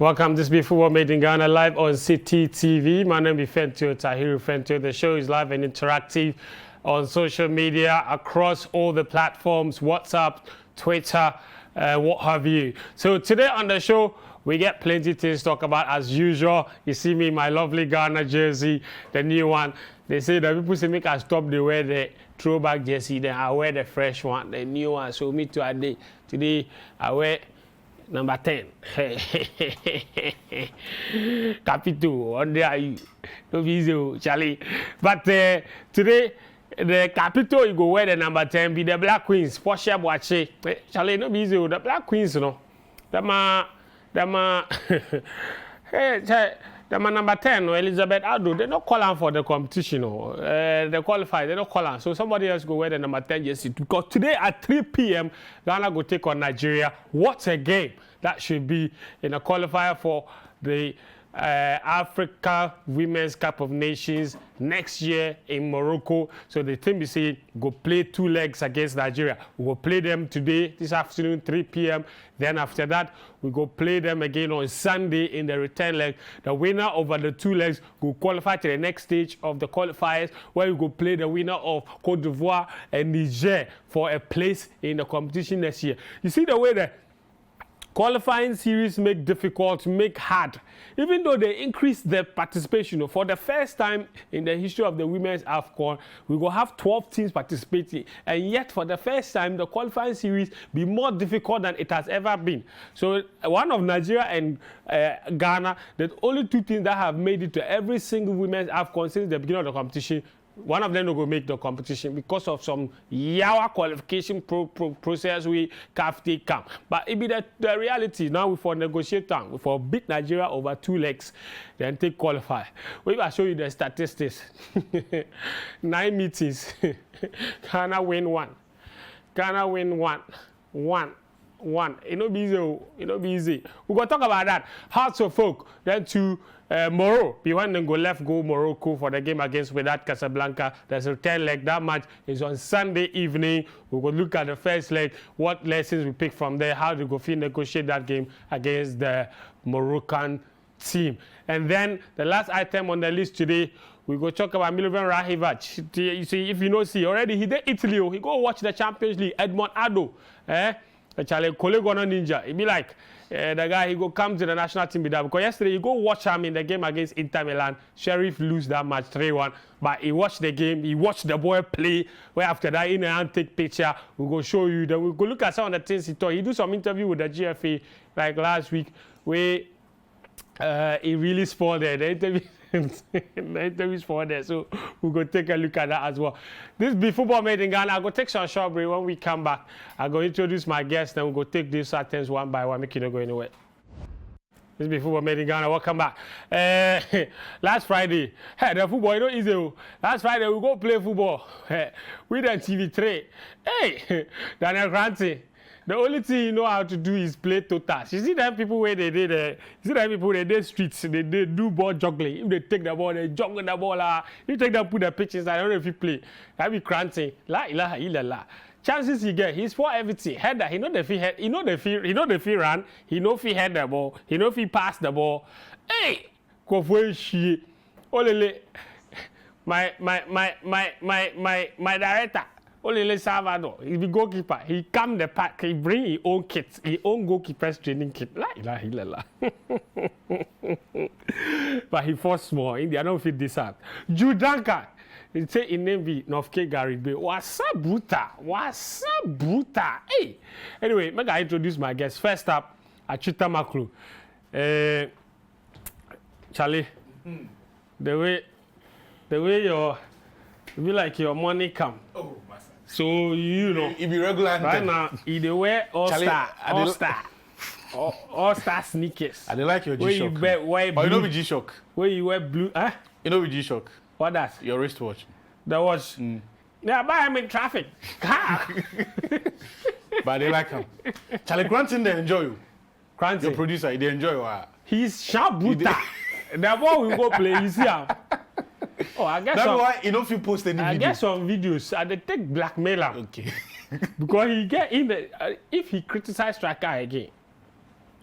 Welcome. This be Football Made in Ghana live on Citi TV. My name is Fentio Tahiru Fentio. The show is live and interactive on social media across all the platforms, WhatsApp, Twitter, what have you. So today on the show, we get plenty things to talk about as usual. You see me in my lovely Ghana jersey, the new one. They say that people say make us stop the wear the throwback jersey, then I wear the fresh one, the new one. So me too, today I wear number 10. Capito, one day are you? No easy, Charlie. But today, the Capito, you go wear the number 10, be the Black Queens. Porsche Boache. Charlie, no easy, the Black Queens, you know. The number 10, Elizabeth Ado, they don't call on for the competition, they qualify, they don't call on. So somebody else go wear the number 10 jersey. Because today at 3 p.m., Ghana go take on Nigeria. What a game that should be in a qualifier for the Africa Women's Cup of Nations next year in Morocco. So the team, we say, go play 2 legs against Nigeria. We will play them today, this afternoon, 3 p.m. Then after that, we go play them again on Sunday in the return leg. The winner over the 2 legs will qualify to the next stage of the qualifiers, where we go play the winner of Cote d'Ivoire and Niger for a place in the competition next year. You see the way the qualifying series make difficult, make hard. Even though they increase the participation, for the first time in the history of the women's AFCON, we will have 12 teams participating. And yet, for the first time, the qualifying series be more difficult than it has ever been. So, one of Nigeria and Ghana, the only 2 teams that have made it to every single women's AFCON since the beginning of the competition. One of them will go make the competition because of some yawa qualification process we have to come. But it be the reality now. We for negotiate time, we for beat Nigeria over 2 legs, then take qualify. We will show you the statistics. 9 meetings, Ghana win 1. Ghana win 1. It no be easy. It no be easy. We gonna talk about that. Hearts of Folk. Then to Morocco. Behind them go Morocco for the game against Wydad Casablanca. There's a 10 leg. That match is on Sunday evening. We will look at the first leg. What lessons we pick from there. How to go negotiate that game against the Moroccan team. And then the last item on the list today, we go talk about Milovan Rajevac. You see, if you know, see already he did Italy. He go watch the Champions League. Edmond Ado, Charlie Kolegono Ninja. It be like the guy he go come to the national team with that because yesterday he go watch him in the game against Inter Milan. Sheriff lose that match 3-1, but he watched the game. He watched the boy play. Where after that, in and take picture. We go show you. Then we go look at some of the things he taught. He do some interview with the GFA like last week where he really spoiled the interview. The interviews for there, so we'll go take a look at that as well. This be Football Made in Ghana. I'll go take some short break. When we come back, I'll go introduce my guests, then we'll go take these items one by one, make you not go anywhere. This be Football Made in Ghana. Welcome back. Last Friday, the football, you know, easy. Last Friday, we go play football. We done TV3. Hey, Daniel Granty. The only thing you know how to do is play totals. You see them people where they did, you see them people they did streets, they do ball juggling. If they take the ball, they juggle the ball. You take them, put the pitches. I don't know if you play. That be cranting. La ilaha illallah. Chances he get, he's for everything. Header, he know the fee head, he know the fee run, he know fee head the ball, he know fee pass the ball. Hey, go for she. Olele, my director. Only Salvador, he's the goalkeeper. He come the pack, he bring his own kit, his own goalkeeper's training kit. La ilaha illallah. But he fought small. India don't fit this out. Judanka, he say in name be North K Gary Bay. What's up, Bruta? Hey. Anyway, I'm gonna introduce my guests. First up, Achita Maklu. Charlie, the way you be like your money come. Oh. So you know, it be regular right now. He wear all-star sneakers. I don't like your G-Shock. But you know with G-Shock. Where you wear blue? You know with G-Shock. What that? Your wristwatch. The watch. Yeah, but I'm in traffic. But they like him. Charlie Granton, they enjoy you. Granton. Your producer, they enjoy you. He's sharp Buddha. The ball we go play, you see him. Oh, I guess that's why you don't feel post any video. I get some videos and they take blackmail him. Okay. Because he get in the if he criticize striker again,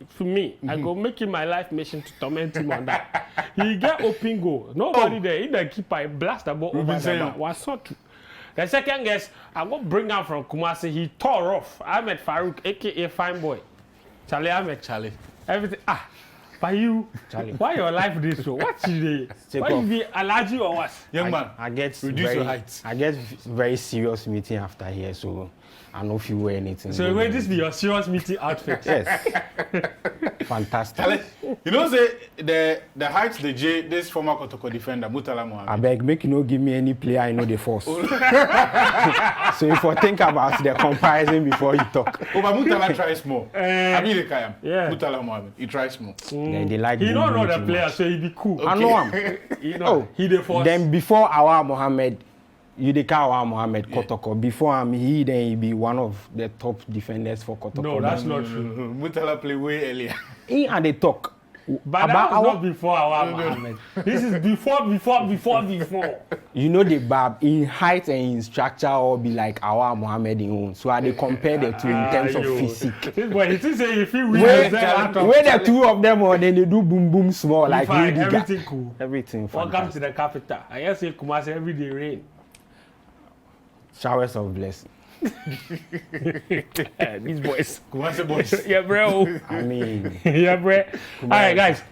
for me, I go make it my life mission to torment him on that. He get open goal. Nobody there. He the keeper blast the ball over the bar. Was shot. The second guess, I go bring him from Kumasi. He tore off. Ahmed Farouk, aka Fine Boy. Charlie Ahmed. Charlie. Everything. By you, Charlie. Why your life this so? What you do? Why you be allergy or what? Young man, I get reduce your height. I get very serious meeting after here, so I don't know if you wear anything. So will this be your serious meeting outfit? Yes. Fantastic. Charlie, you know, say the height the J, this former Kotoko defender, Murtala Mohammed. I beg, make you no give me any player I know the force. So if you think about the comparison before you talk. Oh, but Murtala tries more. I mean, Yeah. Murtala Mohammed, he tries more. They like He don't know the too player, much. so he be cool. I know him. You know, he the force. Then before our Mohammed, you the Kawa Mohammed Kotoko. Before him, he be one of the top defenders for Kotoko. No, that's not true. Murtala play way earlier. He and they talk. But that was not before our Mohammed. This is before. You know the Bab in height and in structure all be like our Mohammed in own. So they compare the two in terms of physique. This boy, he say if he wins, Where the two of them or then they do boom boom small like fine, really everything cool. Everything Welcome fantastic. to the capital. I just say Kumasi every day rain. Showers of blessing. These boys. Kumasi boys. Yeah, bro. I mean, Yeah, bro. All right, guys.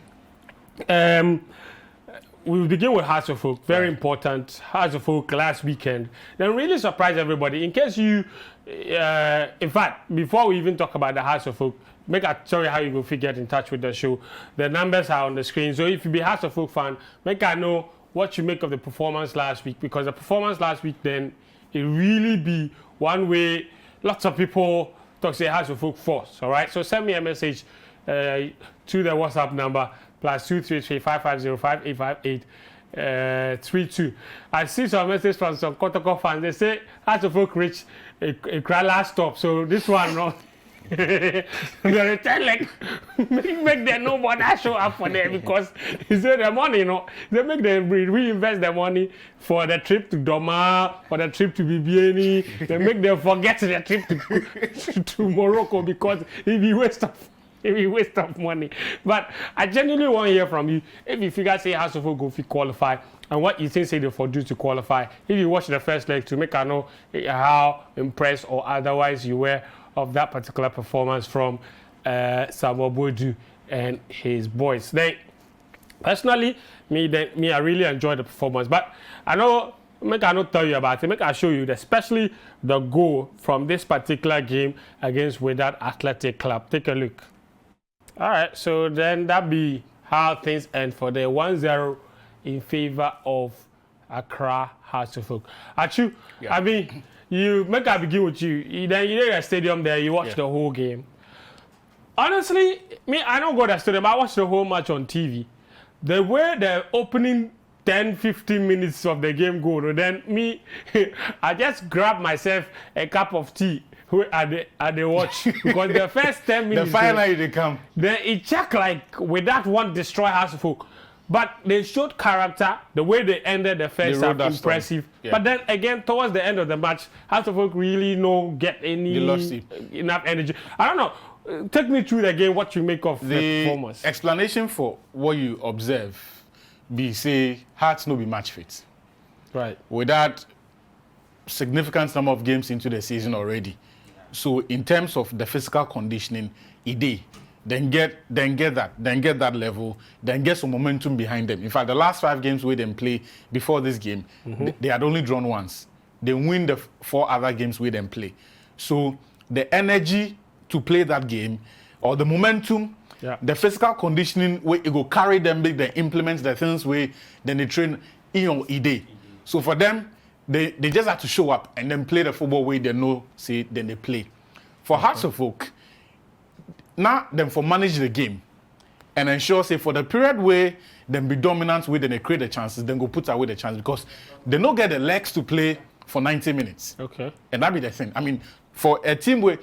We'll begin with Hearts of Oak. Very important. Hearts of Oak last weekend. Then really surprised everybody. In case you, in fact, before we even talk about the Hearts of Oak, make a sorry how you go get in touch with the show. The numbers are on the screen. So if you be Hearts of Oak fan, make I know what you make of the performance last week, because the performance last week then it really be one way. Lots of people talk say Hearts of Oak force. All right. So send me a message to the WhatsApp number +233 5505 858 I see some messages from some Kotoko fans. They say Hearts of Oak reach a last stop. So this one, no. They return like make them no more that show up for them, because he said the money, you know, they make them reinvest the money for the trip to Doma, for the trip to BBNE. They make them forget the trip to Morocco, because it be waste of money. But I genuinely want to hear from you. If you figure say House of Oak go qualify, and what you think say they for do to qualify. If you watch the first leg to make I know how impressed or otherwise you were of that particular performance from Samuel Bodu and his boys. Then, personally, I really enjoyed the performance. But I know, I not tell you about it. I show you, especially the goal from this particular game against Wydad Athletic Club. Take a look. All right, so then that be how things end for the 1-0 in favor of Accra Hearts of Oak. Achu, yeah. I mean, you make I begin with you. Then you at a stadium there, you watch the whole game. Honestly, I don't go to the stadium. I watch the whole match on TV. The way the opening 10-15 minutes of the game go, then I just grab myself a cup of tea at the watch, because the first 10 minutes. The final they come. Then it check like with that one destroy House of Oak. But they showed character, the way they ended the first half, impressive. Yeah. But then again, towards the end of the match, House of Oak really no get any enough energy. I don't know. Take me through the game, what you make of the performance. Explanation for what you observe be say Hearts no be match fit. Right. With that significant number of games into the season already. So in terms of the physical conditioning, then get that level, then get some momentum behind them. In fact, the last 5 games where they play before this game, they had only drawn once. They win the 4 other games where they play. So the energy to play that game, or the momentum, the physical conditioning, where it go carry them, make them implement the things where then they train in or day. So for them, they just have to show up and then play the football way they know, say, then they play. For Hearts of Oak, now them for manage the game and ensure, say, for the period where them be dominant with, then they create the chances, then go put away the chance, because they don't get the legs to play for 90 minutes. Okay. And that be the thing. I mean, for a team where,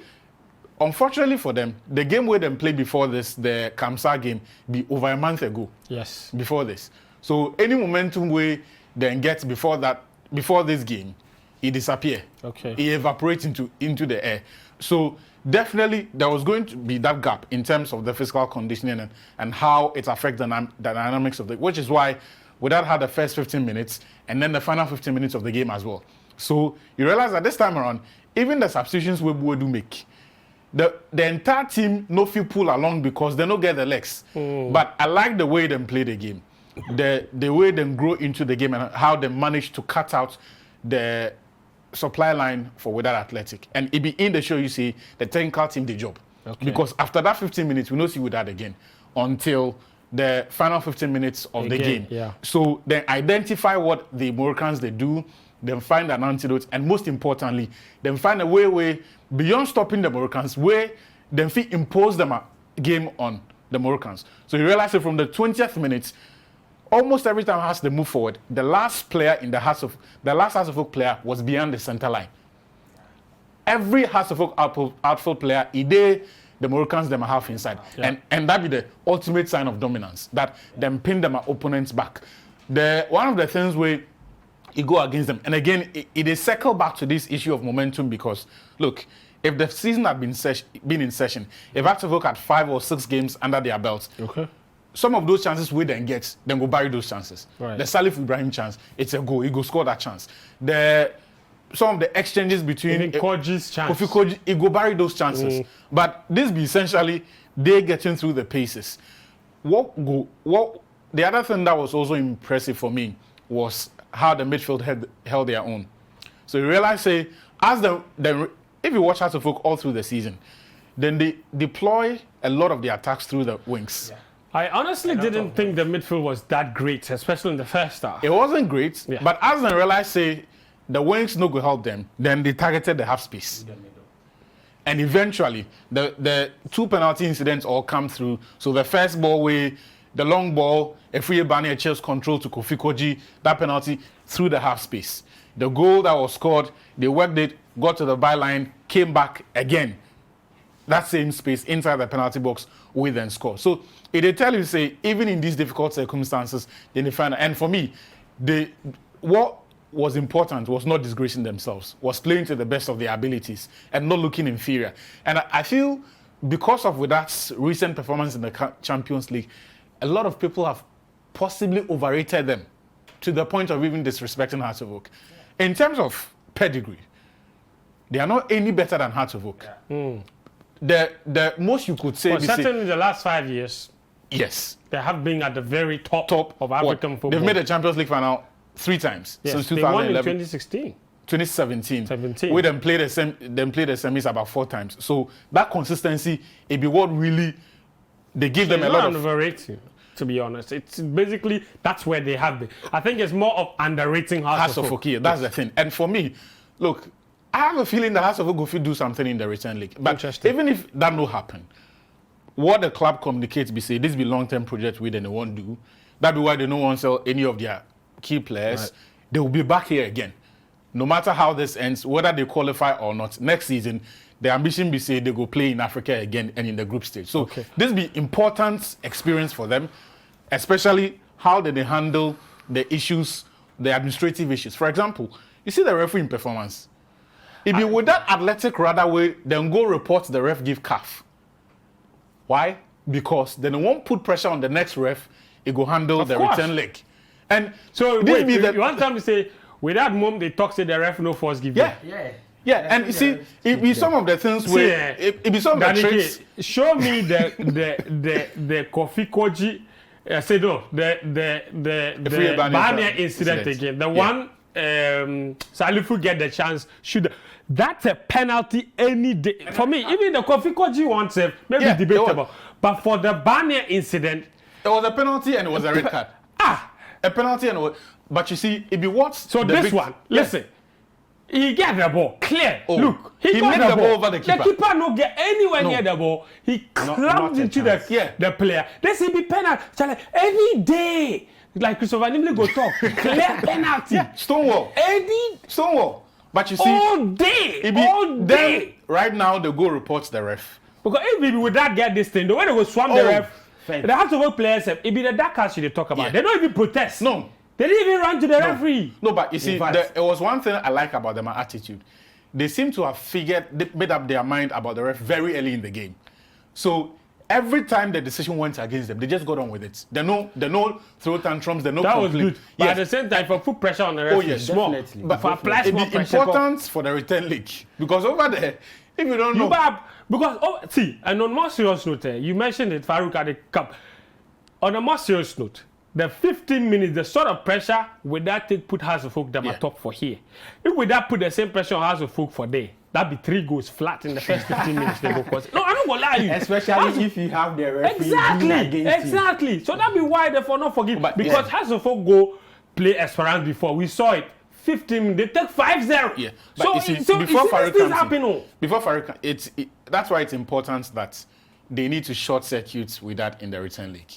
unfortunately for them, the game where them play before this, the Kamsa game, be over a month ago. Yes. Before this. So any momentum where then get before this game, it disappear. Okay. It evaporates into the air. So definitely there was going to be that gap in terms of the physical conditioning and how it affects the dynamics of the, which is why Without had the first 15 minutes and then the final 15 minutes of the game as well. So you realize that this time around, even the substitutions we do make, the entire team no feel pull along because they don't get the legs. But I like the way they play the game, the way they grow into the game and how they manage to cut out the supply line for Without Athletic. And it be in the show you see the technical team the job. Okay. Because after that 15 minutes, we don't see Without again until the final 15 minutes of the game. Yeah. So then identify what the Moroccans they do, then find an antidote, and most importantly, then find a way beyond stopping the Moroccans, where then impose them a game on the Moroccans. So you realize that from the 20th minute, almost every time Hearts they move forward, the last Hearts of Oak player was beyond the center line. Every Hearts of Oak outfield player, the Moroccans them half inside. Yeah. And that be the ultimate sign of dominance, that them pin them opponents back. One of the things where you go against them, and again, it is circle back to this issue of momentum because, look, if the season had been in session, if Hearts of Oak had 5 or 6 games under their belts, okay, some of those chances we then get, then go bury those chances. Right. The Salif Ibrahim chance, it's a goal. He go score that chance. Some of the exchanges between Koji's chance, Kofi Koji, he go bury those chances. But this be essentially they getting through the paces. The other thing that was also impressive for me was how the midfield held their own. So you realize, say, if you watch Hearts of Oak all through the season, then they deploy a lot of the attacks through the wings. Yeah. I honestly didn't think the midfield was that great, especially in the first half. It wasn't great, but as they realized, say, the wings no go help them, then they targeted the half space. And eventually, the 2 penalty incidents all come through. So the first ball the long ball, a free Barney chase control to Kofi Koji, that penalty through the half space. The goal that was scored, they worked it, got to the byline, came back again. That same space inside the penalty box, we then score. So it tell you, say, even in these difficult circumstances, then they find. And for me, what was important was not disgracing themselves, was playing to the best of their abilities and not looking inferior. And I feel because of Without's recent performance in the Champions League, a lot of people have possibly overrated them to the point of even disrespecting Hearts of Oak. Yeah. In terms of pedigree, they are not any better than Hearts of Oak. Yeah. The most you could say... Well, certainly in the last 5 years, yes, they have been at the very top of African football. They've made the Champions League final 3 times since 2011. They won in 2016. 2017. We then played the semis about 4 times. So that consistency, it be what really they give them a lot of overrating, to be honest. It's basically that's where they have been. I think it's more of underrating Hearts of Oak. That's the thing. And for me, look, I have a feeling the Hearts of Oak will do something in the return league. But even if that no happen, what the club communicates be say this be long-term project we then won't do. That be why they don't want to sell any of their key players. Right. They will be back here again. No matter how this ends, whether they qualify or not, next season, the ambition be say they go play in Africa again and in the group stage. So this be important experience for them, especially how they handle the issues, the administrative issues. For example, you see the refereeing performance. If you with that athletic rather way, then go report the ref give CAF. Why? Because then they won't put pressure on the next ref, it go handle the return leg. And so wait, you want time to say, with that moment they talk say the ref no force give you. Yeah, and you see, it be some of the things where it be some of the tricks. Show me the Kofi Koji, the Barnier incident again. The one Salifu get the chance. That's a penalty any day. For me, even the Kofi Koji one maybe debatable. But for the Barnier incident, it was a penalty and it was a red card. A penalty and but you see, it be what? So this one, listen. He get the ball clear. Look, he made the ball over the keeper. The keeper no get anywhere near the ball. He climbed into the player. This he be penalty. Every day, like Christopher Nimley go talk, clear penalty. Stonewall. Stonewall. But you see, all day. Right now, the goal reports the ref. Because if we would not get this thing, the way they go swam the ref, they have to work players. It be the dark cast they talk about. They don't even protest. No. They didn't even run to the referee. No, but you see, it was one thing I like about them, my attitude. they seem to have made up their mind about the ref very early in the game. So every time the decision went against them, they just got on with it. There no throw tantrums, there no That was complaint. good. But at the same time, for put pressure on the ref, yes, small. definitely. But for apply It'd small be pressure. important for the return league because over there, if you don't know, because see, and on more serious note, you mentioned it, Farouk at the cup. On a more serious note, the 15 minutes, the sort of pressure with that thing put House of Folk them at top for here. If we that put the same pressure on House of Folk for there, that'd be 3 goals flat in the first 15 minutes. They go cause. No, I'm not gonna lie to you. Especially if you have the referee Exactly. So that'd be why they for not forgive. But, because House of Folk go play Esperance before. We saw it. 15 minutes, they take 5-0. Yeah. But So, you see, so before Farouk happen. That's why it's important that they need to short circuit with that in the return league.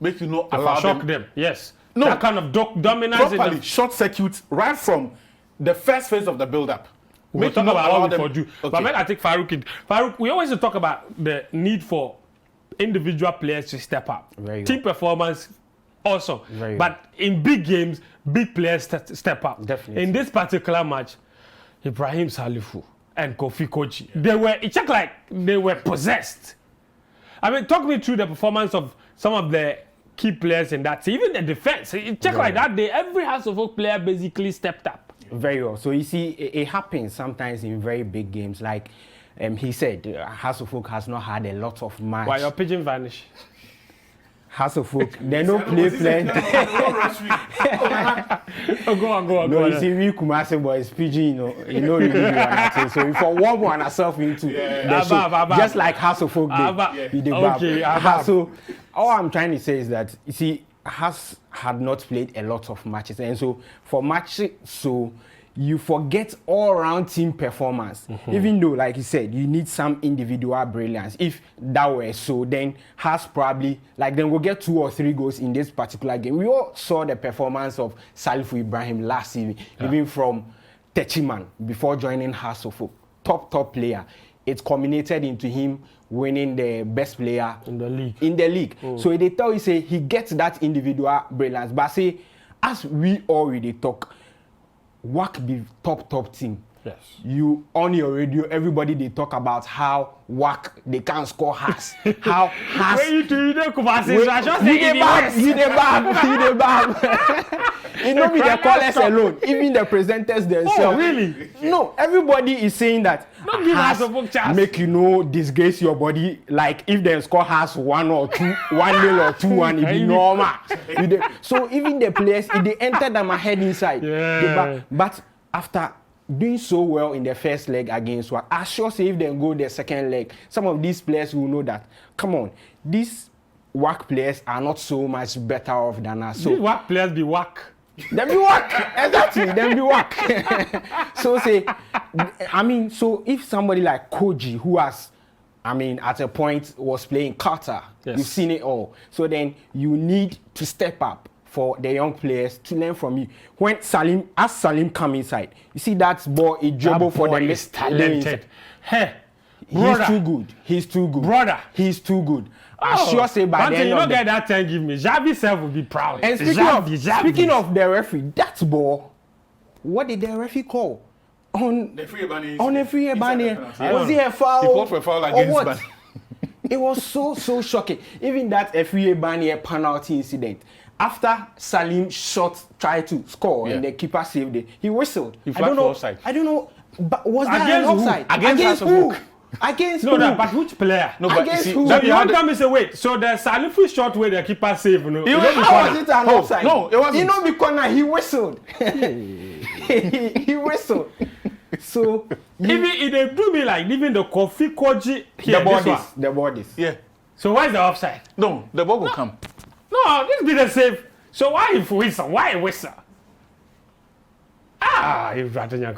Make you know allow shock them. Yes. No. That kind of dominance. Properly short circuit right from the first phase of the build-up. We'll talk about what we do. Okay. But when I take Farouk, we always talk about the need for individual players to step up. Team performance, awesome. But in big games, big players step up. Definitely. In this particular match, Ibrahim Salifu and Kofi Koji, it looked like they were possessed. I mean, talk me through the performance of some of the key players in that team, even the defense. It checked like that day. Every House of Folk player basically stepped up. Very well. So you see, it happens sometimes in very big games. Like he said, House of Folk has not had a lot of match. Why your pigeon vanish? House of Folk, they don't play plenty. Go on. No, you see, we Kumasi boys, PG, you know, really do anything. So if I warm one ourselves into the show, just like House of Folk did. So all I'm trying to say is that, you see, House had not played a lot of matches, and so for matches, so you forget all-round team performance. Even though, like you said, you need some individual brilliance. If that were so, then House probably, then we'll get 2 or 3 goals in this particular game. We all saw the performance of Salifu Ibrahim last season, even from Techiman before joining House of Folk. Top player. It culminated into him winning the best player in the league. So they tell you, say, he gets that individual brilliance. But say, as we already talk, WAC be top team. Yes. You on your radio, everybody they talk about how WAC they can't score Has. How Has. Where you do the You know me, the callers alone, even the presenters themselves. Oh, really? No, everybody is saying that Has make you know disgrace your body. Like if they score Has 1 or 2, 1-0 or 2-1, it be normal. So even the players, if they enter them ahead inside. But after doing so well in the first leg against WAC, I sure say if they go the second leg, some of these players will know that, come on, these WAC players are not so much better off than us. So these WAC players be WAC. Them be WAC. Exactly, them be WAC. So say, so if somebody like Koji, who has, at a point was playing Qatar, you've seen it all. So then you need to step up for the young players to learn from you. When Salim come inside, you see that ball, a dribble for them. Is talented. Hey, he's too good. He's too good. I sure say by the end you don't get that 10 give me. Javi self will be proud. And speaking of the referee, that ball, what did the referee call? On the free Ebani. Was it a foul? He called for a foul against Ban. It was so shocking. Even that free Ebani penalty incident. After Salim tried to score and the keeper saved it, he whistled. He flagged for offside. I don't know. But was that an offside? Against who? Against who? No, but which player? No, but against see, who? So you want to me say wait. So the Salifu shot where the keeper saved, How was it an offside? No, it wasn't. You know, because he whistled. He whistled. So even if they do me like leaving the Kofi Koji here, the bodies. Yeah. So why is the offside? No, the ball will come. No, this be the save. So why if whistle? Why whistle?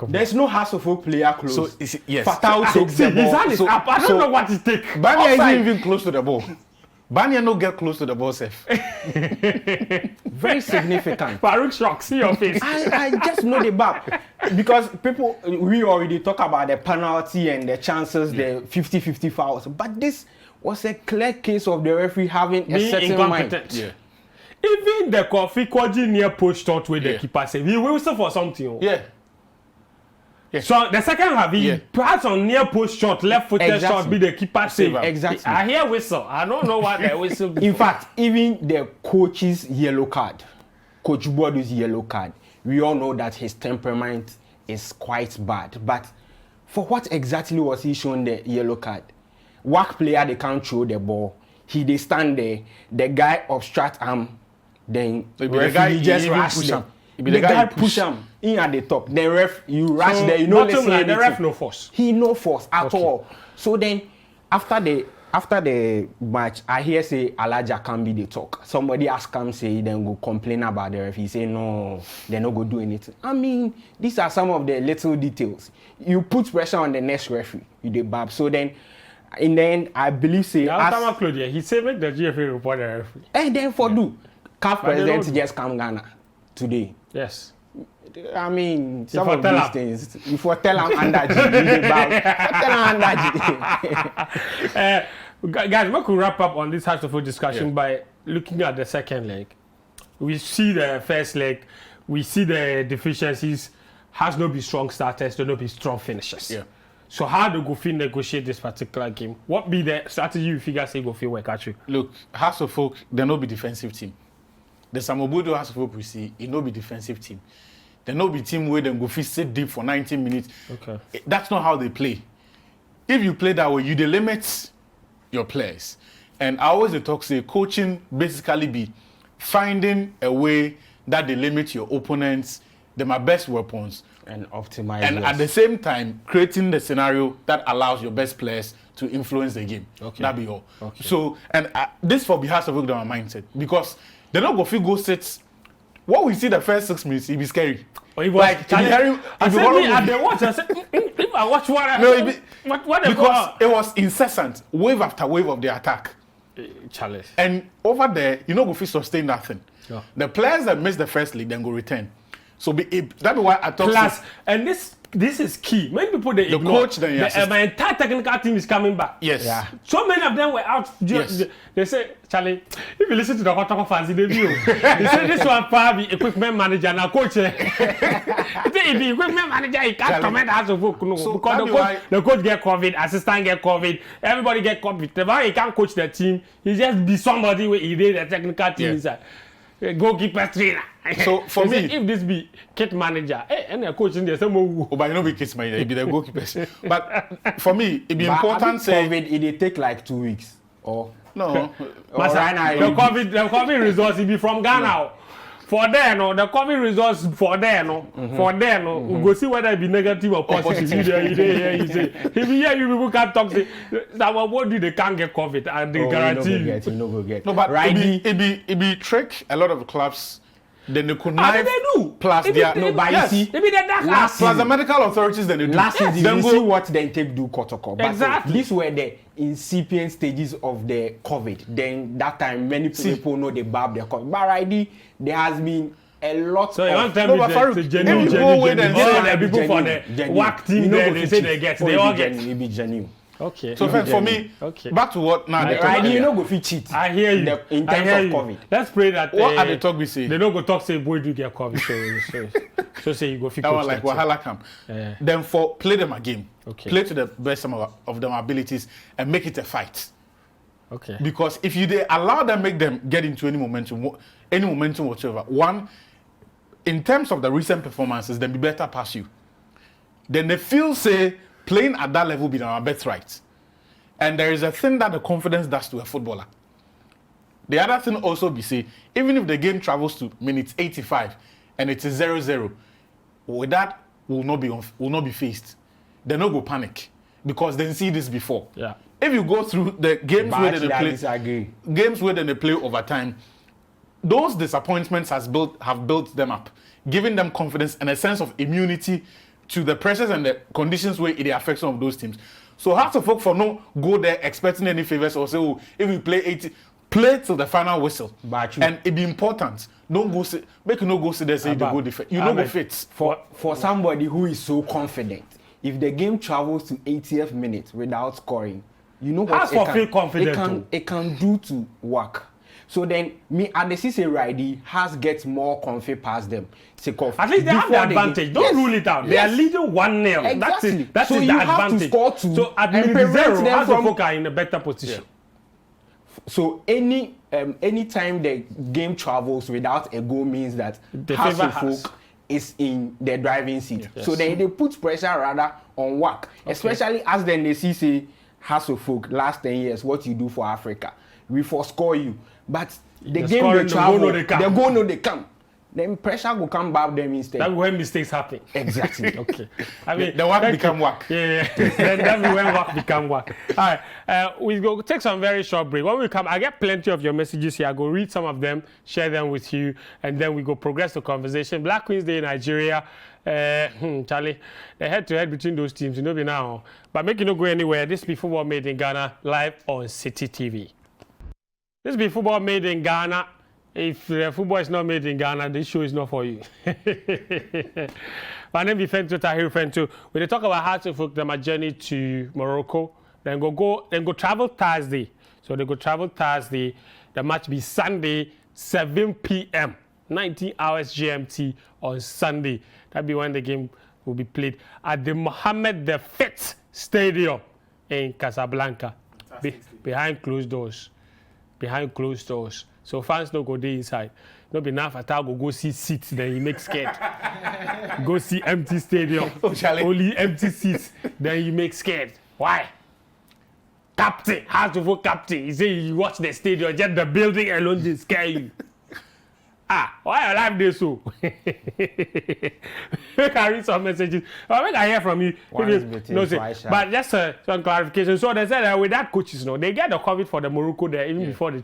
There's no House of Folk player close. So yes. Fatal takes the ball. His hand is up. I don't know what it take. Banya isn't even close to the ball. Banya no get close to the ball safe. Very significant. Farouk shock, see your face. I just know the back. Because we already talk about the penalty and the chances, the 50-50 fouls. But this was a clear case of the referee having a certain mind. Yeah. Even the Kofi Koji near post shot with the keeper save, he whistle for something. Yeah. Yeah. So the second half, he perhaps on near post shot, left-footed shot, be the keeper save. Exactly. I hear whistle. I don't know what the whistle. In fact, even the coach's yellow card, Coach Boadu's yellow card, we all know that his temperament is quite bad. But for what exactly was he shown the yellow card? WAC player, they can't throw the ball. They stand there. The guy obstruct him. Then the guy just rush him. The guy push him in at the top. The ref, you rush there. You know, the ref no force. He no force at all. So then, after the match, I hear say Alaja can't be the talk. Somebody ask him, say then go complain about the ref. He say no, they no go do anything. I mean, these are some of the little details. You put pressure on the next referee, you the bab. So then, in the end, I believe say. He said make the GFA report the referee. And then for CAF president just come Ghana today. Yes. I mean, some of these things. If you tell him under G, tell him guys, we could wrap up on this Hasselhoff discussion by looking at the second leg. We see the first leg. We see the deficiencies. Has not be strong starters, there not be strong finishers. Yeah. So how do Goffin negotiate this particular game? What be the strategy you figure say Goffin work actually? Look, Hasselhoff, they no be defensive team. The Samobudo Hasselhoff we see, it no be defensive team. They no be team where them go fit sit deep for 90 minutes. Okay. That's not how they play. If you play that way, you delimit your players. And I always talk say coaching basically be finding a way that they limit your opponents, them are best weapons. And optimize. And at the same time, creating the scenario that allows your best players to influence the game. Okay. That be all. Okay. So, and this for be has to work on my mindset because they're not going to go sit. What we see the first 6 minutes, it be scary. Like, if I watch what because it was incessant, wave after wave of the attack. Challenge. And over there, you know, go fit sustain that thing. Yeah. The players that miss the first league then go return. So that's why I talk. Plus, and this is key. Many people they the ignore. Coach then My entire technical team is coming back. Yes. Yeah. So many of them were out. Yes. They say, Charlie, if you listen to the Hot Talk fans, they say this one probably equipment manager now coach. If the equipment manager, he can't comment as a book. No, So because the coach get COVID, assistant get COVID, everybody get COVID. The man he can't coach the team. He just be somebody where he did the technical team inside. Goalkeeper trainer. So for me, if this be kit manager, and a coach in there, some more. Oh, but you know, be kit manager, it be the goalkeepers. But for me, it be important. Say COVID, it take like 2 weeks or no. Right now, the COVID results it be from Ghana. For there, no, the COVID results for there, no, we go see whether it be negative or positive. If you hear you people can't talk, say that what do they can't get COVID and they guarantee you no go get. No, but right, it be trick a lot of clubs. Then they could they do. Plus their you see, maybe the dark plus the medical authorities then they do. Last season, then you go see what they take do protocol. Exactly. These were the incipient stages of the COVID. Then that time, many people know they bab their COVID. But already, there has been a lot so of... you want to tell me the genuine people for the WAC team there, they say they get, they all get. It be genuine. Okay. So for me, back to what now? You know go fit cheat. I hear you. In terms of COVID. Let's pray that what are the talk we say? They don't go talk say boy do get COVID. So say you go fit. That was like wahala camp. Then play them a game. Okay. Play to the best of their abilities and make it a fight. Okay. Because if you allow them, make them get into any momentum whatsoever. One, in terms of the recent performances, then be better pass you. Then they feel say playing at that level be our birthright. And there is a thing that the confidence does to a footballer. The other thing also be say, even if the game travels to minutes 85 and it is 0-0, with that will not be faced. They no go panic because they see this before. Yeah. If you go through the games where they play over time, those disappointments have built them up, giving them confidence and a sense of immunity to the pressures and the conditions where it affects some of those teams. So have to folk for no go there expecting any favors or say, oh, if we play 80, play till the final whistle. And it be important. Don't go see, make you no go see there say the go defend. You know go fit. For somebody who is so confident, if the game travels to 80th minute without scoring, you know what it can do to work. So then, me and the CC Righty has gets more comfy past them. At least they have the advantage. Don't rule it out. They are leading 1-0. Exactly. That's so the you advantage. have to score 2. So at minute 0, Hasselhoff are in a better position. So any time the game travels without a goal means that Hasselhoff is in the driving seat. Yes. So then they put pressure rather on WAC, especially as then they see say Hasselhoff last 10 years what you do for Africa. We score you, but the game they travel, the goal no they come. Then pressure will come back them instead. That's when mistakes happen. Exactly. Okay. I mean, the WAC become WAC. Yeah. Then that's when WAC become WAC. All right. We go take some very short break. When we come, I get plenty of your messages here. I go read some of them, share them with you, and then we go progress the conversation. Black Queens Day in Nigeria. Charlie, the head-to-head between those teams, you know, now. But make you not go anywhere. This be Football Made in Ghana live on Citi TV. This be Football Made in Ghana. If football is not made in Ghana, this show is not for you. My name is Fento Tahir Fento. We talk about how to book them a journey to Morocco. Then go travel Thursday. So they go travel Thursday. The match be Sunday, 7 p.m. 19 hours GMT on Sunday. That'll be when the game will be played at the Mohammed V Stadium in Casablanca. Behind closed doors. Behind closed doors. So fans don't go there inside. No be enough at all go see seats, then you make scared. Go see empty stadium. Only empty seats, then you make scared. Why? Captain, has to vote captain. He say you watch the stadium, just the building alone they scare you. Why your life this so? I read some messages. I hear from you. But just some clarification. So they said with that coaches, they get the COVID for the Morocco there even before they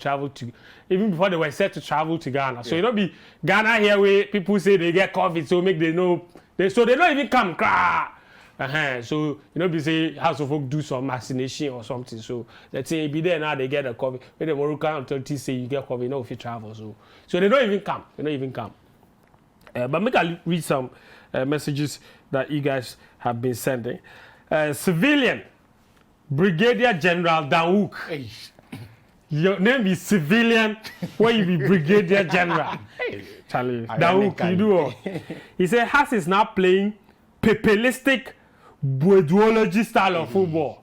before they were set to travel to Ghana. So you don't be Ghana here where people say they get COVID, so make they know so they don't even come. So be say House of Folk do some vaccination or something. So let's say be there now they get the COVID. When the Moroccan authorities say you get COVID, if you travel. So they don't even come. But make I read some messages that you guys have been sending. Civilian Brigadier General Dawouk. Hey. Your name is Civilian, where you be Brigadier General. Charlie, Dawouk, you do all. He said Haas is now playing pepelistic Bourdieuology style of football.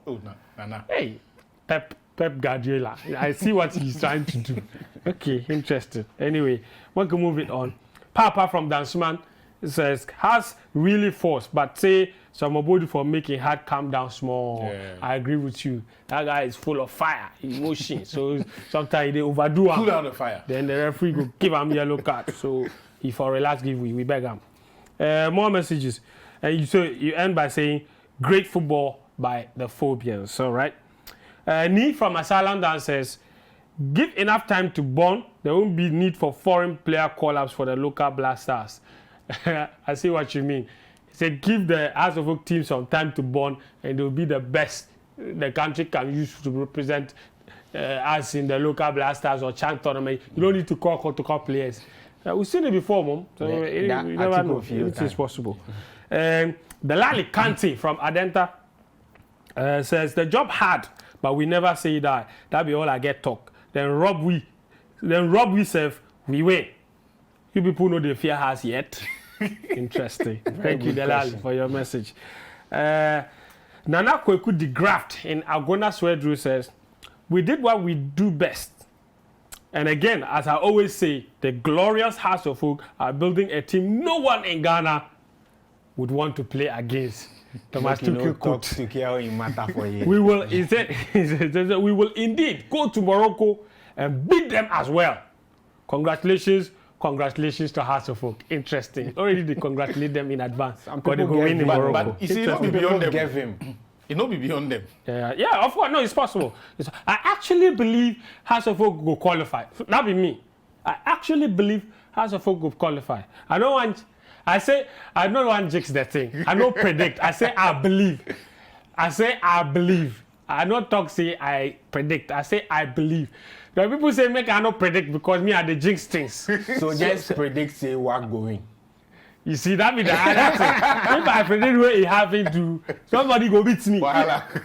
No. Hey, Pep Guardiola. I see what he's trying to do. Okay, interesting. Anyway, we can move it on. Papa from Dansuman says, has really forced, but say somebody for making heart calm down small. Yeah. I agree with you. That guy is full of fire, emotion. So sometimes they overdo him. Cool down the fire. Then the referee go give him yellow card. So if for relax, we beg him. More messages. And you end by saying, great football by the Phobians. All right. Need from Asylum Dan says, give enough time to bond. There won't be need for foreign player call-ups for the local Blasters. I see what you mean. He said, give the House of Oak team some time to bond, and they'll be the best the country can use to represent us in the local Blasters or Chant tournament. You don't need to call players. We've seen it before, Mom. So you never know. It is possible. The Lali Kante from Adenta says, the job hard, but we never say that. That be all I get talk. Then Rob we serve, we win. You people know the fear has yet. Interesting. Thank you, Delali, for your message. Nana Kweku the Graft in Agona Swedru says, we did what we do best. And again, as I always say, the glorious House of Folk are building a team no one in Ghana would want to play against. Thomas we will we will indeed go to Morocco and beat them as well. Congratulations to House of Folk. Interesting. Already they congratulate them in advance. Because they go win in Morocco. But you see, it not be beyond them. It not be beyond them. Yeah, of course. No, it's possible. I actually believe House of Folk will qualify. That be me. I actually believe House of Folk will qualify. I don't want jinx the thing. I don't predict. I say I believe. I don't talk say I predict. I say I believe. Now people say make I not predict because me are the jinx things. So just predict say what going. You see that be the other thing. If I predict where it having to, somebody go beat me.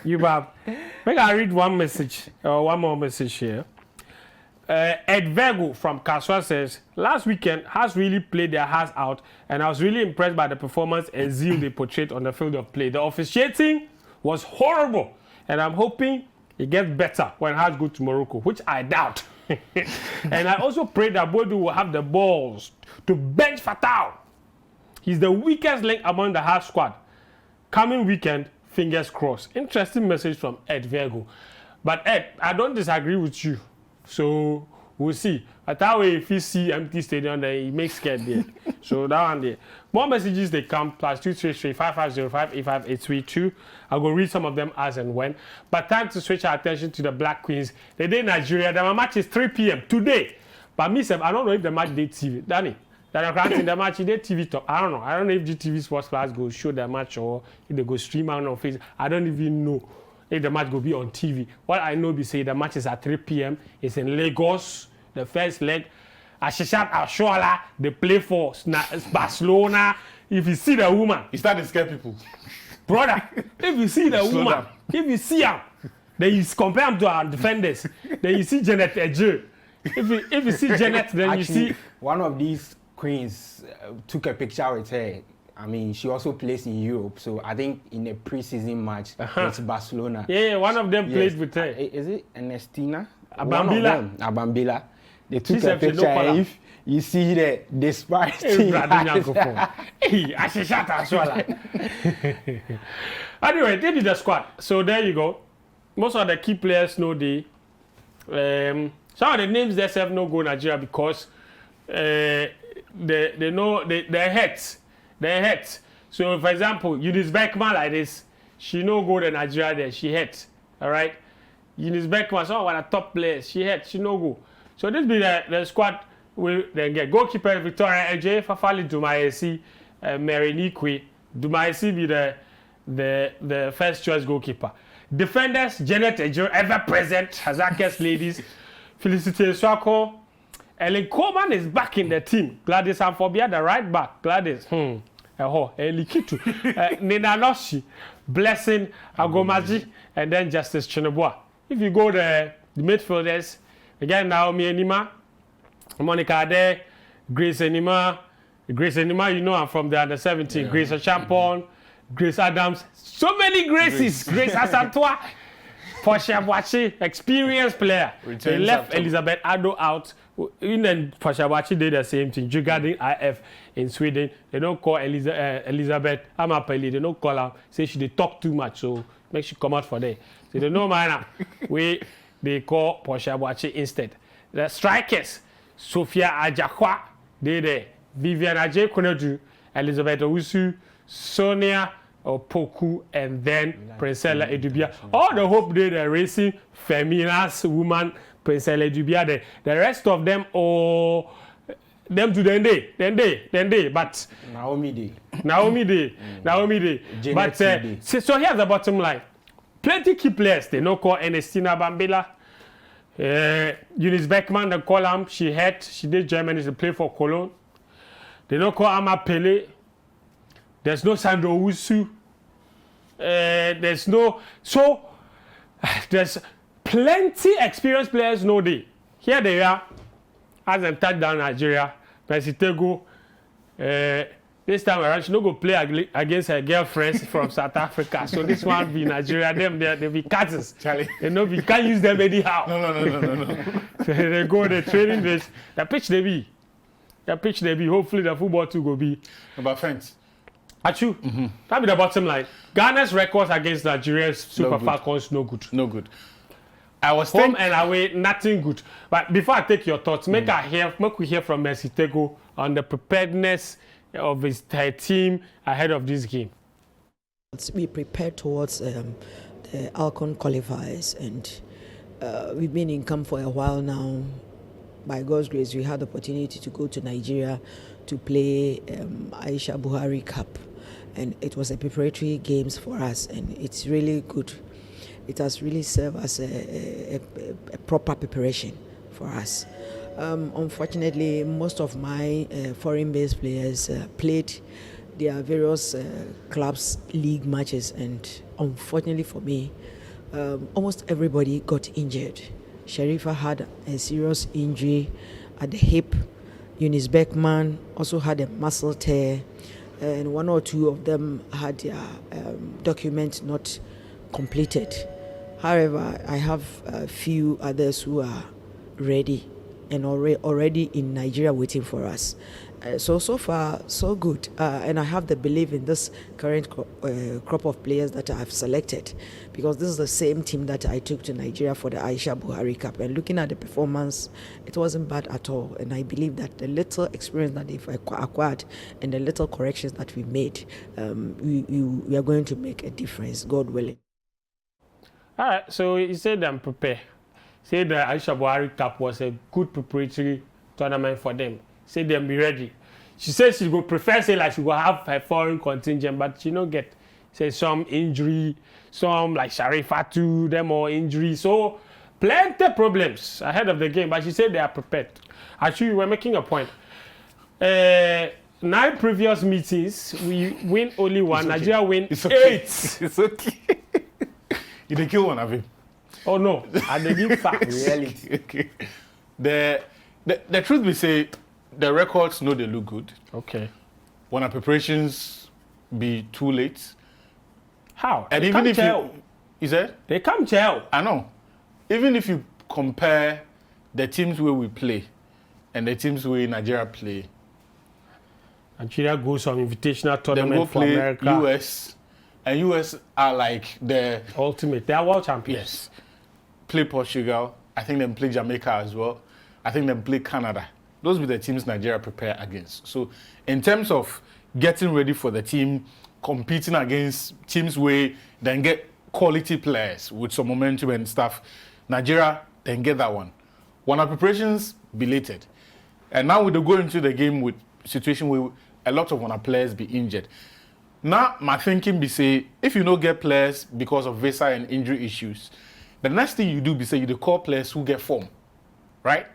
You have. Make I read one message or one more message here. Ed Virgo from Kaswa says, last weekend has really played their hearts out, and I was really impressed by the performance and zeal they portrayed on the field of play. The officiating was horrible, and I'm hoping it gets better when Hearts go to Morocco, which I doubt. And I also pray that Bodu will have the balls to bench Fatal. He's the weakest link among the Hearts squad. Coming weekend, fingers crossed. Interesting message from Ed Virgo. But Ed, I don't disagree with you. So we'll see. But that way, if you see empty stadium, then it makes scared there. So that one there. More messages they come +233 5505 85832. I'll go read some of them as and when. But time to switch our attention to the Black Queens. The day Nigeria. The match is 3 p.m. today. But myself, I don't know if the match day TV. Danny, that I'm granting the match day TV top. I don't know. I don't know if GTV Sports Plus go show the match or if they go stream out on Facebook. I don't even know if the match will be on TV. What I know be say the match is at 3 p.m. It's in Lagos, the first leg. Ashishat Ashoala, they play for Barcelona. If you see the woman, You start to scare people. brother, if you see the Slow woman, down. if you see her, then you compare them to our defenders. Then you see Janet Eje. If you see Janet, then Actually, you see one of these queens took a picture with her. I mean, she also plays in Europe, so I think in a pre-season match with Barcelona. Yeah, one of them played with her. Is it Ernestina? Abambila. Abambila. They took She a said she no picture. colour. If you see the disparity, Hey, Ashishat Ashoala. Anyway, they did the squad. So there you go. Most of the key players know the. Some of the names themselves no go Nigeria because they know they're hurt. They're hurt. So for example, Eunice Beckman like this, she no go to Nigeria there. She hurt. All right. Eunice Beckman, some of the top players, she hurt. She no go. So this be the squad we then get goalkeeper Victoria Eje, Fafali Dumaesi, Mary Nikwe. Dumaesi be the first choice goalkeeper. Defenders, Janet Ejo, ever present, Hazakis ladies, Felicity Swako. Ellen Coleman is back in the team. Gladys Amphobia, the right back. Gladys, Elikitu, Nina Noshi, Blessing, Agomaji, and then Justice Chinabua. If you go the midfielders, again, Naomi Enima, Monica Ade, Grace Enima, you know I'm from the under 17, yeah. Grace Champon, Grace Adams, so many Graces, Grace Asantwa, Portia Boachi, experienced player. They left Elizabeth Ado out. Then Portia Boachi did the same thing regarding IF in Sweden. They don't call Elizabeth Amapeli, they don't call her, say she they talk too much, so make she come out for there. So they don't mind they call Portia Boachi instead. The strikers, Sophia Ajakwa, they there. Vivian Ajay Konedu, Elizabeth Owusu, Sonia Opoku, and then Princella Edubia. All the hope they're racing feminist woman, Princella Edubia. The rest of them, them to then day. But Naomi Day. But so here's the bottom line. Plenty key players. They no call Ernestina Bambila. Eunice Beckman, they call her. She did Germany to play for Cologne. They don't call Ama Pele. There's no Sandro Wusu. There's plenty experienced players no day. Here they are, as them touch down Nigeria. Pesitego. This time around, she no go play against her girlfriends from South Africa. So this one be Nigeria. Them they be cousins. Charlie. You know we can't use them anyhow. No. So they go the training this. The pitch they be. Hopefully the football too go be. About fence. Achu, that be the bottom line. Ghana's records against Nigeria's Super Falcons no good. No good. I was home and away, nothing good. But before I take your thoughts, make we hear from Messi Tego on the preparedness of her team ahead of this game. We prepared towards the Alcon qualifiers, and we've been in camp for a while now. By God's grace, we had the opportunity to go to Nigeria to play Aisha Buhari Cup, and it was a preparatory games for us, and it's really good. It has really served as a proper preparation for us. Unfortunately, most of my foreign-based players played their various clubs league matches, and unfortunately for me, almost everybody got injured. Sharifa had a serious injury at the hip. Eunice Beckman also had a muscle tear, and one or two of them had their document not completed. However, I have a few others who are ready and already in Nigeria waiting for us. So far, so good. And I have the belief in this current crop of players that I have selected, because this is the same team that I took to Nigeria for the Aisha Buhari Cup. And looking at the performance, it wasn't bad at all. And I believe that the little experience that they've acquired and the little corrections that we made, we are going to make a difference, God willing. All right, so you said I'm prepared. Say the Aisha Buhari Cup was a good preparatory tournament for them. Say them be ready. She says she would prefer say like she will have her foreign contingent, but she don't get say some injury, some like Sharifa too, them all injury. So plenty problems ahead of the game, but she said they are prepared. Actually, we were making a point. 9 previous meetings, we win only one. Okay. Nigeria win 8. It's okay. You didn't kill one of him. Oh no, I didn't give facts. Reality. Okay. The truth we say, the records know they look good. Okay. When our preparations be too late. How? And they even if tell. You said? They can't tell. I know. Even if you compare the teams where we play and the teams where Nigeria play. Nigeria goes on invitational tournament then go for play America. US. And US are like the ultimate. They are world champions. Yes. Play Portugal. I think they play Jamaica as well. I think they play Canada. Those will be the teams Nigeria prepare against. So in terms of getting ready for the team, competing against teams where then get quality players with some momentum and stuff, Nigeria then get that one. When our preparations belated. And now we go into the game with situation where a lot of our players be injured. Now my thinking be say, if you don't get players because of visa and injury issues, the next thing you do be say you call players who get form, right?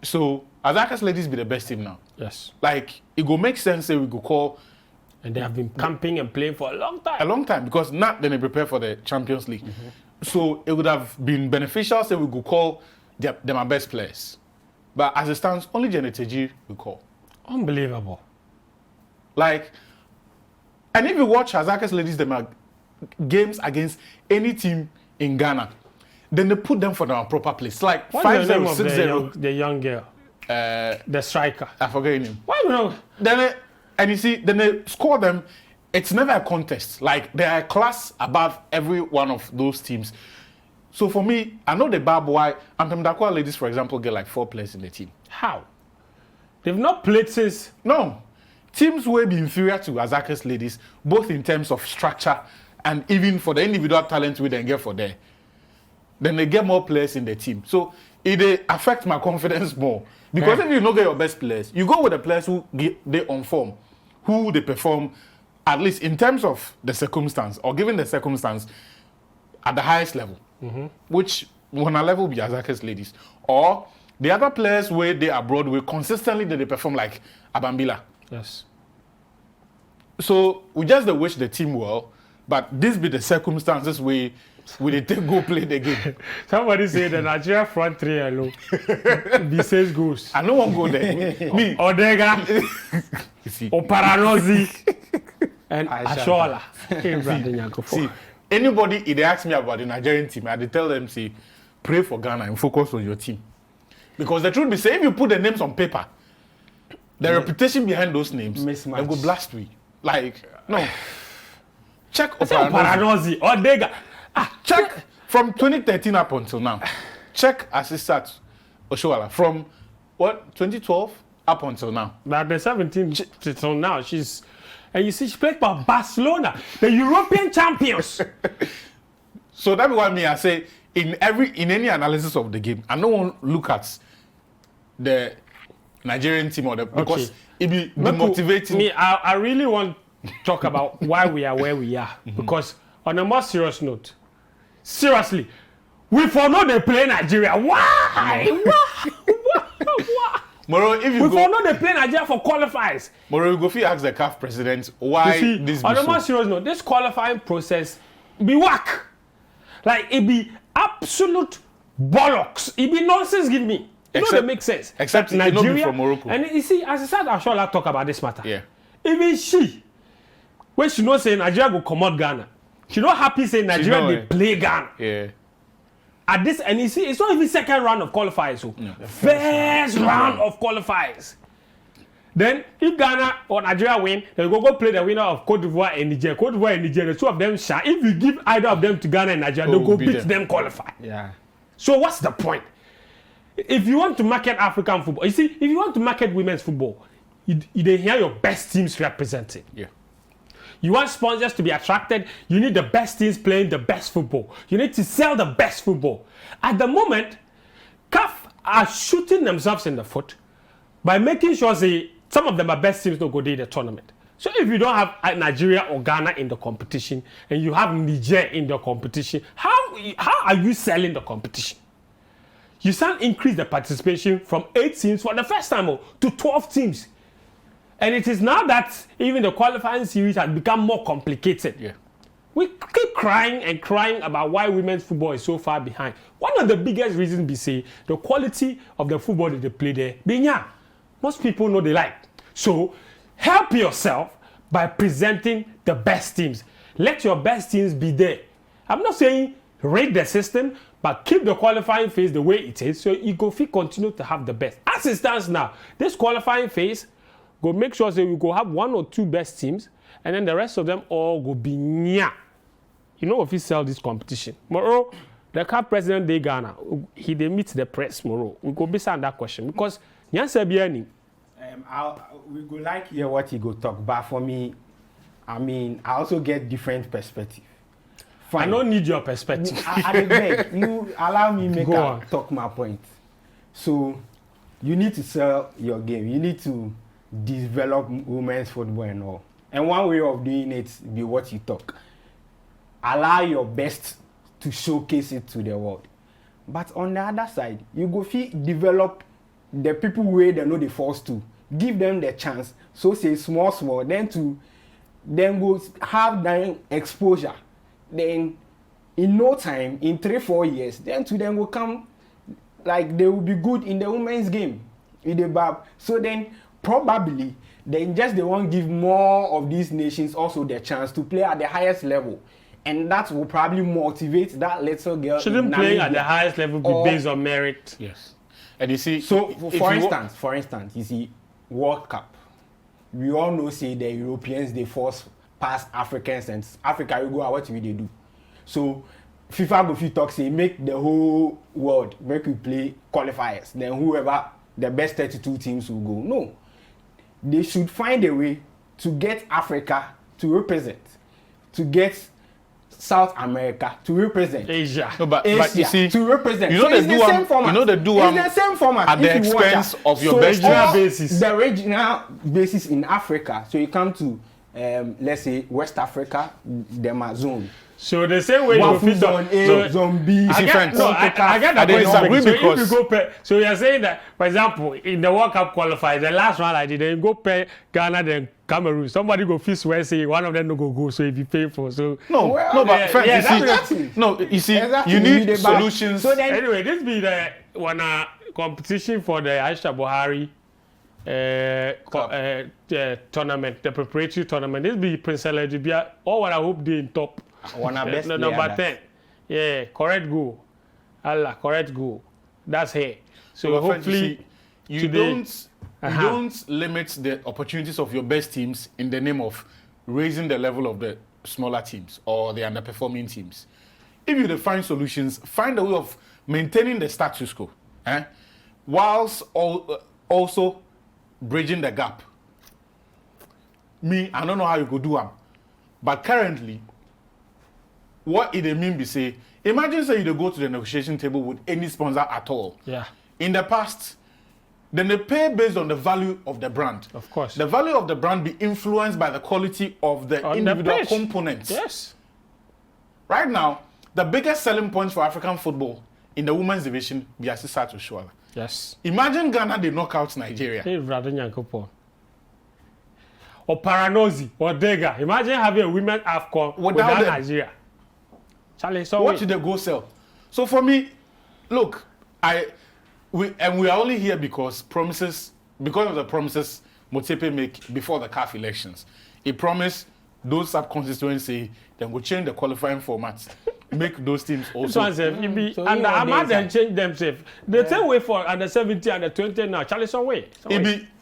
So Azaka's ladies be the best team now. Yes. Like it go make sense say we go call. And they have been camping and playing for a long time. A long time, because now then they prepare for the Champions League. Mm-hmm. So it would have been beneficial say we go call them our best players. But as it stands, only Janeteji we call. Unbelievable. Like, and if you watch Azaka's ladies them are games against any team in Ghana, then they put them for their proper place. Like 5-0, 6-0. The young girl. The striker. I forget her name. Why do you know? Then they score them. It's never a contest. Like they are a class above every one of those teams. So for me, I know the bad boy. Antamdakwa ladies, for example, get like 4 players in the team. How? They've not played since. No. Teams will be inferior to Azaka's ladies, both in terms of structure and even for the individual talent we then get for there. Then they get more players in the team. So it affects my confidence more. Because if you don't get your best players, you go with the players who they on form, who they perform, at least in terms of the circumstance, or given the circumstance, at the highest level, which when a level be Azaka's ladies. Or the other players where they abroad where consistently they perform like Abambila. Yes. So we just wish the team well, but this be the circumstances where we take go play the game. Somebody say the Nigeria front three alone. B6 goes. I no one go there. Me. Odega. Oparanozi. And Ashola. See, anybody if they ask me about the Nigerian team, I tell them say, pray for Ghana and focus on your team. Because the truth be say, if you put the names on paper, the reputation behind those names, they go blast me. Like, no. Check Oparanozi. Odega. Check from 2013 up until now. Check assistant Oshoala from what 2012 up until now. But the 17 till now, and you see she played for Barcelona, the European champions. So that's why I say in any analysis of the game, I don't look at the Nigerian team because it be demotivating. Me, I really want to talk about why we are where we are because on a more serious note. Seriously, we for know they play Nigeria. Why? Why? Moro, if you we for know they play Nigeria for qualifiers. Moro, you go fi ask the CAF president why this be on a more so. serious note, this qualifying process be WAC. Like it be absolute bollocks. It be nonsense. Give me. They make sense. Except Nigeria from Morocco. And you see, as I said, I'm sure I'll talk about this matter. Yeah. Even she, when she not saying Nigeria go come out Ghana, she not happy saying Nigeria they play Ghana. Yeah. At this, and you see, it's not even second round of qualifiers. So no. First round of qualifiers. Then if Ghana or Nigeria win, they go play the winner of Cote d'Ivoire and Niger. Cote d'Ivoire and Niger, the two of them share. If you give either of them to Ghana and Nigeria, they'll go beat them qualify. Yeah. So what's the point? If you want to market African football, you see, if you want to market women's football, you hear your best teams represented. Yeah. You want sponsors to be attracted, you need the best teams playing the best football. You need to sell the best football. At the moment, CAF are shooting themselves in the foot by making sure some of them are best teams to go to the tournament. So if you don't have Nigeria or Ghana in the competition and you have Niger in the competition, how are you selling the competition? You can't increase the participation from 8 teams for the first time to 12 teams. And it is now that even the qualifying series has become more complicated. Yeah. We keep crying and crying about why women's football is so far behind. One of the biggest reasons be say the quality of the football that they play there, most people know they like. So help yourself by presenting the best teams. Let your best teams be there. I'm not saying rate the system, but keep the qualifying phase the way it is, so you go continue to have the best. As it stands now, this qualifying phase, go make sure that we go have 1 or 2 best teams, and then the rest of them all go be nya. You know if he sell this competition. Tomorrow, the CAF president de Ghana, he they meet the press tomorrow. We go based on that question because Nyansa Biani. We go like hear what he go talk, but for me, I mean, I also get different perspective. Fine. I don't need your perspective. I beg you allow me make talk my point. So you need to sell your game. You need to develop women's football and all. And one way of doing it be what you talk. Allow your best to showcase it to the world. But on the other side, you go develop the people where they know they forced to. Give them the chance. So say small, then go have that exposure. Then in no time, in 3-4 years, then to them will come like they will be good in the women's game. In the BAB. So then probably they won't give more of these nations also the chance to play at the highest level. And that will probably motivate that little girl. Shouldn't playing at the highest level be based on merit? Yes. And you see, so for instance, you see, World Cup. We all know say the Europeans they force past Africans and Africa you go what will they do? So FIFA go fit talk say make the whole world make we play qualifiers. Then whoever the best 32 teams will go. No. They should find a way to get Africa to represent, to get South America to represent, Asia, but you see, to represent. You know so they do same format. You know they do it's the same format at the expense of your best basis. The regional basis in Africa. So you come to let's say West Africa, them are zone. So the same way you fit zone A, zone B. I get that point. So if you go so you're saying that, for example, in the World Cup qualifiers, the last round I did, then go pay Ghana, then Cameroon. Somebody go fist where say one of them no go. So if you pay for you see, exactly. You need solutions. So then, anyway, this be the one competition for the Aisha Buhari tournament, the preparatory tournament. This be Prince Eledibia. All what I hope they in top. Number 10. Yeah, correct goal. Allah, correct goal. That's here. So hopefully you don't limit the opportunities of your best teams in the name of raising the level of the smaller teams or the underperforming teams. If you define solutions, find a way of maintaining the status quo, whilst also bridging the gap. I don't know how you could do them, but currently, what it mean be say, imagine say you go to the negotiation table with any sponsor at all. Yeah. In the past, then they pay based on the value of the brand. Of course. The value of the brand be influenced by the quality of the individual components. Yes. Right now, the biggest selling points for African football in the women's division be Asisa to Shuala. Yes. Imagine Ghana they knock out Nigeria. Or Paranozi or Dega. Imagine having a women AFCON without Nigeria. Charlie, so what should they go sell? So for me, look, we are only here because of the promises Motsepe make before the CAF elections. He promised those sub-constituency, then we'll change the qualifying formats. Make those teams also. And Ahmad then change themselves. The same way for under 70 and the 20 now. Charlie, some way.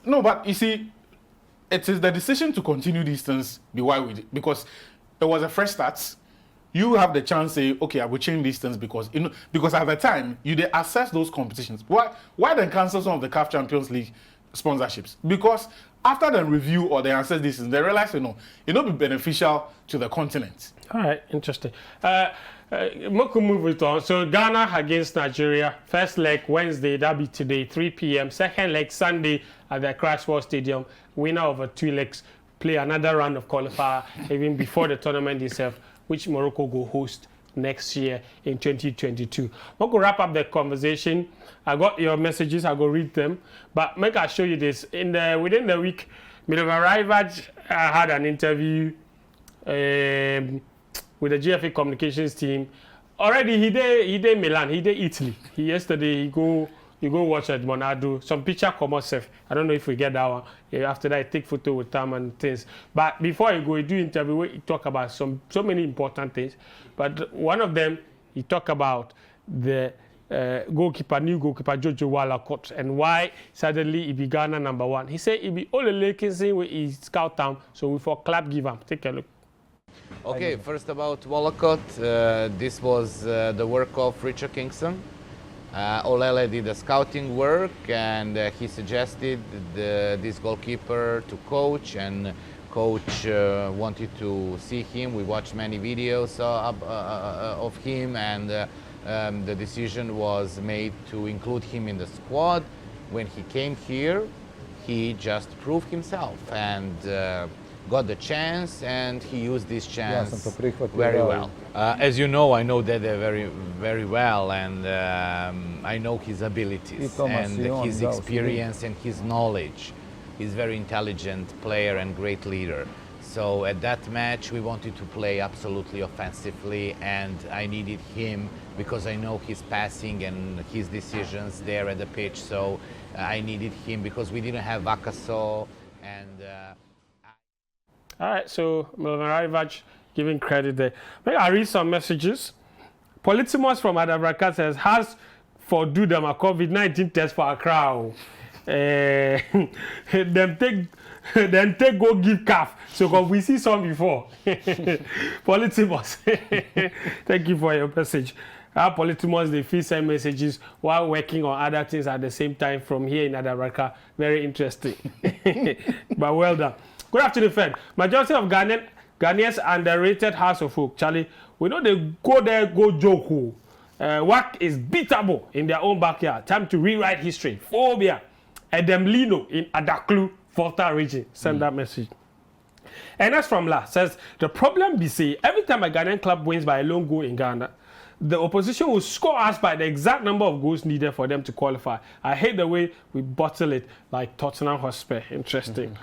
No, but you see, it is the decision to continue these things because it was a fresh start. You have the chance to say, okay, I will change these things because at the time you they assess those competitions. Why then cancel some of the CAF Champions League sponsorships? Because after the review or the assess this, they realize it not be beneficial to the continent. All right, interesting. We'll move it on. So Ghana against Nigeria, first leg Wednesday, that'll be today, 3 p.m. Second leg Sunday at the Accra Sports Stadium. Winner over 2 legs play another round of qualifier even before the tournament itself, which Morocco will host next year in 2022. We'll go wrap up the conversation. I got your messages. I'll go read them. But make I show you this. Within the week, Milovan Rajevac had an interview with the GFA communications team. Already he did Milan, he did Italy. Yesterday he go watch at Monado. Some picture come out safe. I don't know if we get that one. After that, I take photo with them and things. But before he go, he do interview where he talk about so many important things. But one of them, he talk about the new goalkeeper Jojo Wallacott and why suddenly he be Ghana #1. He said he be all the Lakensin where he scout town. So we for clap give him. Take a look. Okay, first about Wallacott. This was the work of Richard Kingston. Olele did the scouting work and he suggested this goalkeeper to coach, and coach wanted to see him. We watched many videos of him, and the decision was made to include him in the squad. When he came here, he just proved himself and got the chance, and he used this chance very well. As you know, I know Dede very, very well, and I know his abilities and his experience and his knowledge. He's a very intelligent player and great leader. So at that match, we wanted to play absolutely offensively, and I needed him because I know his passing and his decisions there at the pitch. So I needed him because we didn't have Vakaso and. All right, so Milovan Rajevac giving credit there. Maybe I read some messages. Politimos from Adabraka says, has for do them a COVID-19 test for Accra. Then take go give CAF. So because we see some before. Politimos. Thank you for your message. Our Politimos, they feel send messages while working on other things at the same time from here in Adabraka. Very interesting. But well done. Good afternoon, friend. Majority of Ghanaians underrated House of Folk. Charlie, we know they go there, go joke. WAC is beatable in their own backyard. Time to rewrite history. Phobia. Edem Lino in Adaklu, Volta region. Send that message. And that's from La. Says, the problem be say, every time a Ghanaian club wins by a lone goal in Ghana, the opposition will score us by the exact number of goals needed for them to qualify. I hate the way we bottle it like Tottenham Hotspur. Interesting.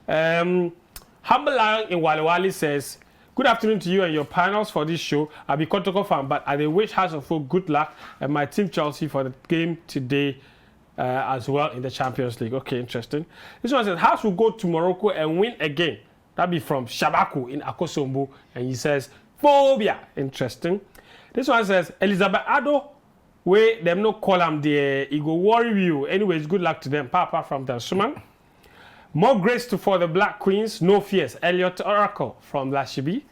Humble Lion in Wali says, good afternoon to you and your panels for this show. I'll be Kotoko fan, but I wish House of Folk good luck and my team Chelsea for the game today as well in the Champions League. Okay, interesting. This one says, House will go to Morocco and win again. That'll be from Shabaku in Akosombo. And he says, phobia. Interesting. This one says, Elizabeth Ado, where them no call him there, he go worry you. Anyways, good luck to them. Papa from the Suman. More grace for the Black Queens, no fears. Elliot Oracle from Lashibi.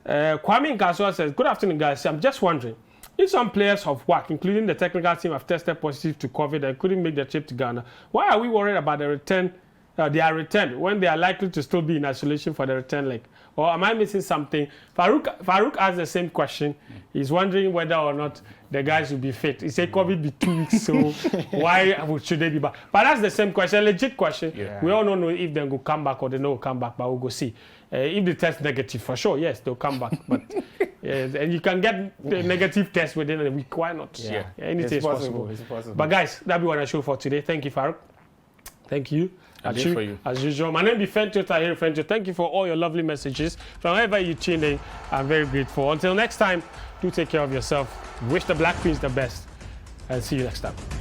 Kwame Nkaswa says, good afternoon, guys. I'm just wondering, if some players of WAC, including the technical team, have tested positive to COVID and couldn't make their trip to Ghana, why are we worried about their return when they are likely to still be in isolation for the return leg? Or am I missing something? Farouk asked the same question. He's wondering whether or not the guys will be fit. He said COVID be 2 weeks, so why should they be back? But that's the same question, legit question. Yeah. We all don't know if they will come back or they don't come back, but we'll go see. If the test negative, for sure, yes, they'll come back. But and you can get the negative test within a week. Why not? Yeah. Anything is possible. It's possible. But guys, that'll be what I show for today. Thank you, Farouk. Thank you. For you. As usual. My name is Fencho Tahir Fencho. Thank you for all your lovely messages. From wherever you tuned in, I'm very grateful. Until next time, do take care of yourself. Wish the Black Queens the best. and see you next time.